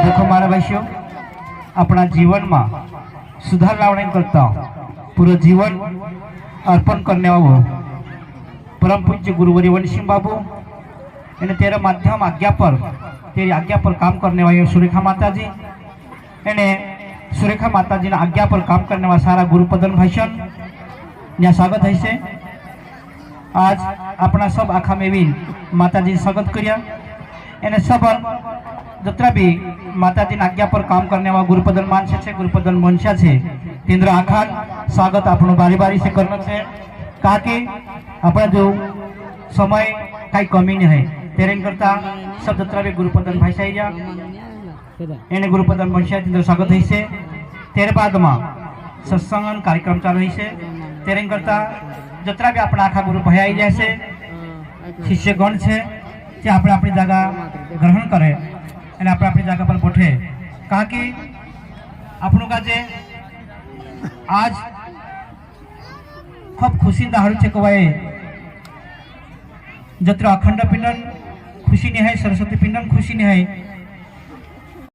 देखो मारा भाईओ अपना जीवन में सुधार लाने करता पूरा जीवन अर्पण करने वालों परम पूज्य गुरुवरी वनसिंह बाबू एने तेरा माध्यम आज्ञा पर तेरी आज्ञा पर काम करने वाले सुरेखा माता जी एने सुरेखा माता जी आज्ञा पर काम करने वाला सारा गुरुपदन भाषण यहाँ स्वागत है से आज अपना सब आखा में माता जी स्वागत करिया एने सब जतरा भी माता जी आज्ञा पर काम करने वाला गुरुपदन मानसे छे गुरुपदन मनुष्य छे तेंद्र आखा स्वागत आपनो बारी बारी से करना है कहा कि अपना जो समय कई कमी नहीं है तेरे करता सब जतरा भी गुरुपदन भाई जा एने गुरुपदन मनुष्य तेंद्र स्वागत है से तेरे बाद में सत्संग कार्यक्रम चालू है से तेरे करता जतरा भी अपना आखा गुरु भाई जाए से शिष्यगण है ते आपणे अपनी जगह ग्रहण करे અને આપણે આપણી જગ્યા પર બેઠે કારણ કે આપણું કાજે આજ ખૂબ ખુશી દાહડ છે કવાય જત્ર અખંડ પિંડન ખુશી ની હૈ સરસ્વતી પિંડન ખુશી ની હૈ